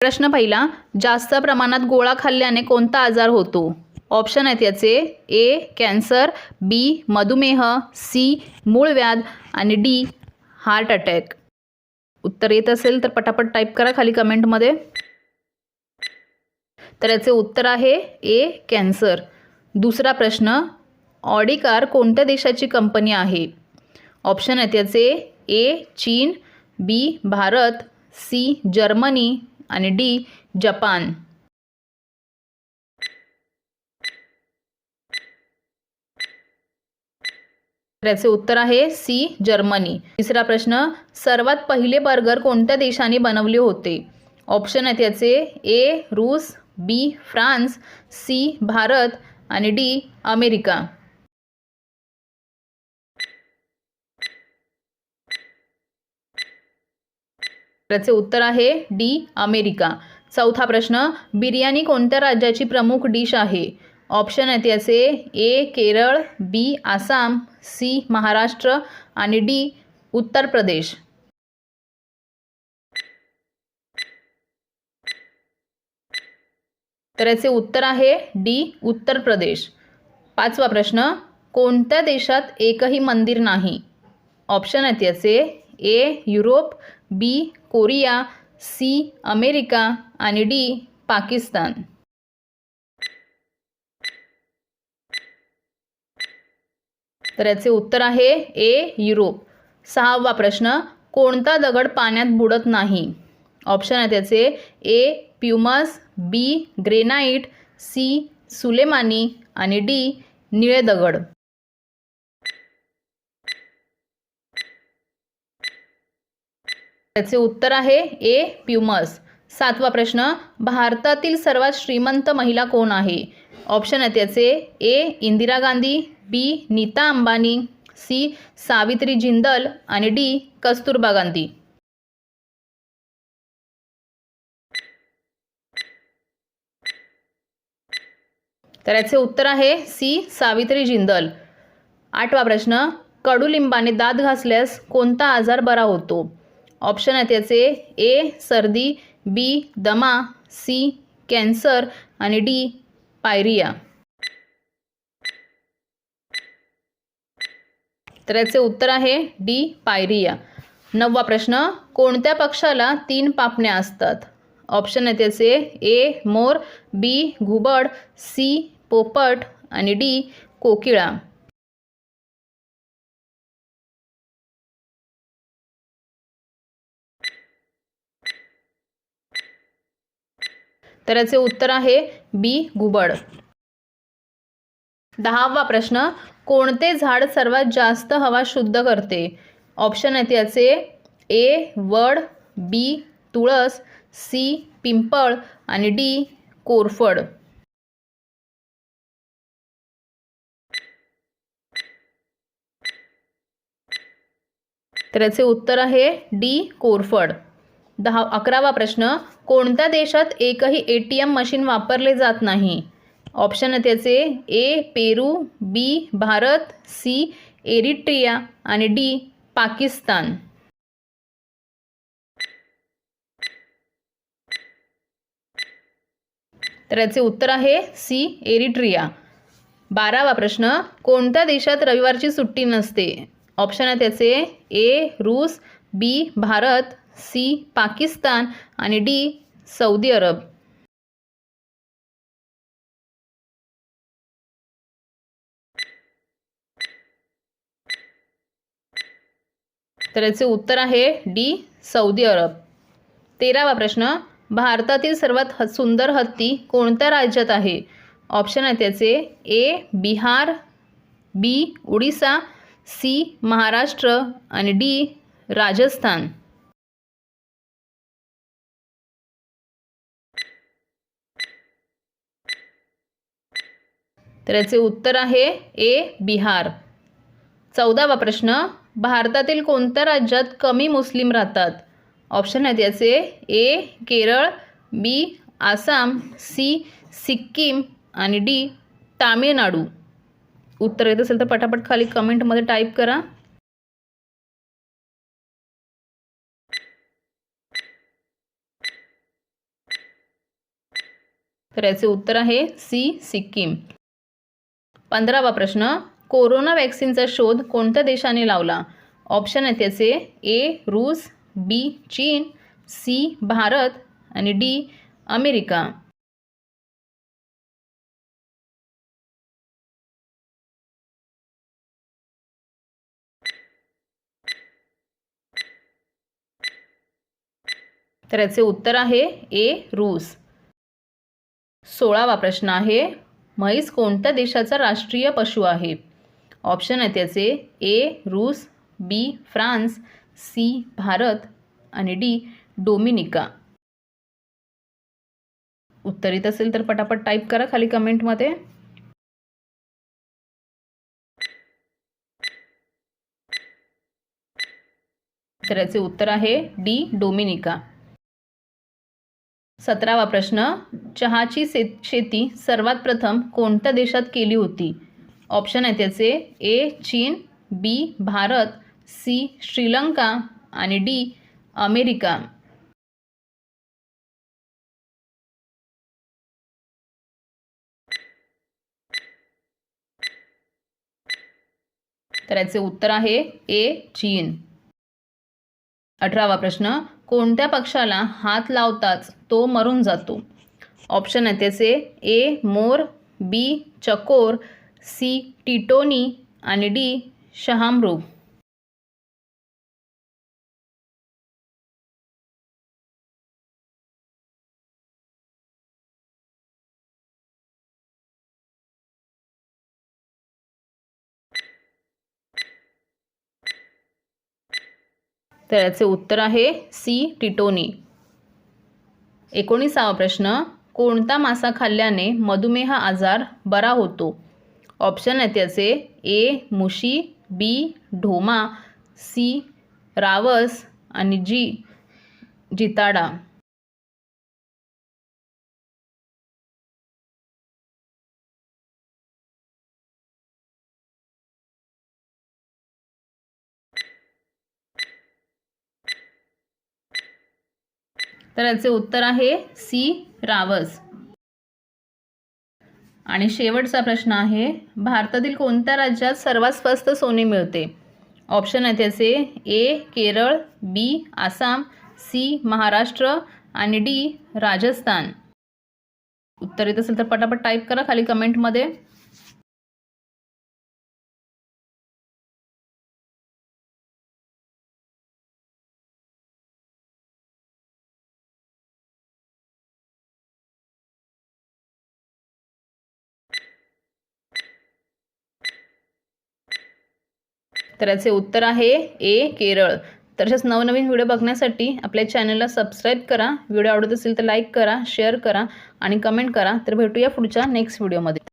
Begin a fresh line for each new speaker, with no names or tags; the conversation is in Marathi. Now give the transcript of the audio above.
प्रश्न पहिला, जास्त प्रमाणात गोळा खाल्ल्याने कोणता आजार होतो? ऑप्शन आहेत याचे ए कॅन्सर, बी मधुमेह, सी मूळव्याध आणि डी हार्ट अटॅक. उत्तर येत असेल तर पटापट टाईप करा खाली कमेंटमध्ये. तर याचे उत्तर आहे ए कॅन्सर. दुसरा प्रश्न, ऑडी कार कोणत्या देशाची कंपनी आहे? ऑप्शन आहेत याचे ए चीन, बी भारत, सी जर्मनी आणि डी जपान. याचे उत्तर आहे सी जर्मनी. तिसरा प्रश्न, सर्वात पहिले बर्गर कोणत्या देशाने बनवले होते? ऑप्शन आहेत याचे ए रूस, बी फ्रान्स, सी भारत आणि डी अमेरिका. याचे उत्तर आहे डी अमेरिका. चौथा प्रश्न, बिर्याणी कोणत्या राज्याची प्रमुख डिश आहे? ऑप्शन आहेत याचे ए केरळ, बी आसाम, सी महाराष्ट्र आणि डी उत्तर प्रदेश. तर याचे उत्तर आहे डी उत्तर प्रदेश. पाचवा प्रश्न, कोणत्या देशात एकही मंदिर नाही? ऑप्शन आहेत याचे ए युरोप, बी कोरिया, सी अमेरिका आणि डी पाकिस्तान. तर याचे उत्तर आहे ए युरोप. सहावा प्रश्न, कोणता दगड पाण्यात बुडत नाही? ऑप्शन आहेत याचे ए प्युमस, बी ग्रेनाइट, सी सुलेमानी आणि डी निळे दगड. त्याचे उत्तर आहे ए प्युमस. सातवा प्रश्न, भारतातील सर्वात श्रीमंत महिला कोण आहे? ऑप्शन आहेत याचे ए इंदिरा गांधी, बी नीता अंबानी, सी सावित्री जिंदल आणि डी कस्तुरबा गांधी. तर याचे उत्तर आहे सी सावित्री जिंदल. आठवा प्रश्न, कडुलिंबाने दात घासल्यास कोणता आजार बरा होतो? ऑप्शन आहेत याचे ए सर्दी, बी दमा, सी कॅन्सर आणि डी पायरिया. तर याचे उत्तर आहे डी पायरिया. नववा प्रश्न, कोणत्या पक्षाला 3 पापण्या असतात? ऑप्शन आहेत याचे ए मोर, बी घुबड, सी पोपट आणि डी कोकिळा. तर याचे उत्तर आहे बी घुबड. 10वा प्रश्न, कोणते झाड सर्वात जास्त हवा शुद्ध करते? ऑप्शन आहेत याचे ए वड, बी तुळस, सी पिंपळ आणि डी कोरफड. तर याचे उत्तर आहे डी कोरफड. 11वा प्रश्न, कोणत्या देशात एकही ATM मशीन वापरले जात नाही? ऑप्शन आहेत याचे ए पेरू, बी भारत, सी एरिट्रिया आणि डी पाकिस्तान. तर याचे उत्तर आहे सी एरिट्रिया. 12वा प्रश्न, कोणत्या देशात रविवारची सुट्टी नसते? ऑप्शन आहेत याचे ए रूस, बी भारत, सी पाकिस्तान आणि डी सौदी अरब. तर याचे उत्तर आहे डी सौदी अरब. 13वा प्रश्न, भारतातील सर्वात सुंदर हत्ती कोणत्या राज्यात आहे? ऑप्शन आहेत याचे ए बिहार, बी उडीसा, सी महाराष्ट्र आणि डी राजस्थान. तर याचे उत्तर आहे ए बिहार. 14वा प्रश्न, भारतातील कोणत्या राज्यात कमी मुस्लिम राहतात? ऑप्शन आहेत याचे ए केरळ, बी आसाम, सी सिक्कीम आणि डी तामिळनाडू. उत्तर येत असेल तर पटापट खाली कमेंटमध्ये टाईप करा. तर याचे उत्तर आहे सी सिक्कीम. 15वा प्रश्न, कोरोना वॅक्सिनचा शोध कोणत्या देशाने लावला? ऑप्शन आहेत त्याचे ए रूस, बी चीन, सी भारत आणि डी अमेरिका. तर याचे उत्तर आहे ए रूस. 16वा प्रश्न आहे, म्हैस कोणत्या देशाचा राष्ट्रीय पशु आहे? ऑप्शन आहेत त्याचे ए रूस, बी फ्रान्स, सी भारत आणि डी डोमिनिका. उत्तर येत असेल तर पटापट टाईप करा खाली कमेंटमध्ये. तर याचे उत्तर आहे डी डोमिनिका. 17वा प्रश्न, चहाची शेती सर्वात प्रथम कोणत्या देशात केली होती? ऑप्शन आहेत त्याचे ए चीन, बी भारत, सी श्रीलंका आणि डी अमेरिका. तर याचे उत्तर आहे ए चीन. 18वा प्रश्न, कोणत्या पक्षाला हात लावताच तो मरून जातो? ऑप्शन आहेत त्याचे ए मोर, बी चकोर, सी टिटोनी आणि डी शहामृग. तर याचे उत्तर आहे सी टिटोनी. 19वा प्रश्न, कोणता मासा खाल्ल्याने मधुमेह आजार बरा होतो? ऑप्शन आहेत त्याचे ए मुशी, बी ढोमा, सी रावस आणि जी जिताडा. तर याचे उत्तर आहे सी रावस. आणि शेवटचा प्रश्न आहे, भारतातील कोणत्या राज्यात सर्वात स्वस्त सोने मिळते? ऑप्शन आहेत त्याचे ए केरळ, बी आसाम, सी महाराष्ट्र आणि डी राजस्थान. उत्तर येत असेल तर पटापट टाईप करा खाली कमेंटमध्ये. तर याचे उत्तर आहे ए केरळ. तसेच नवनवीन व्हिडिओ बघण्यासाठी आपल्या चॅनलला सबस्क्राईब करा. व्हिडिओ आवडत असेल तर लाईक करा, शेअर करा आणि कमेंट करा. तर भेटूया पुढच्या नेक्स्ट व्हिडिओमध्ये.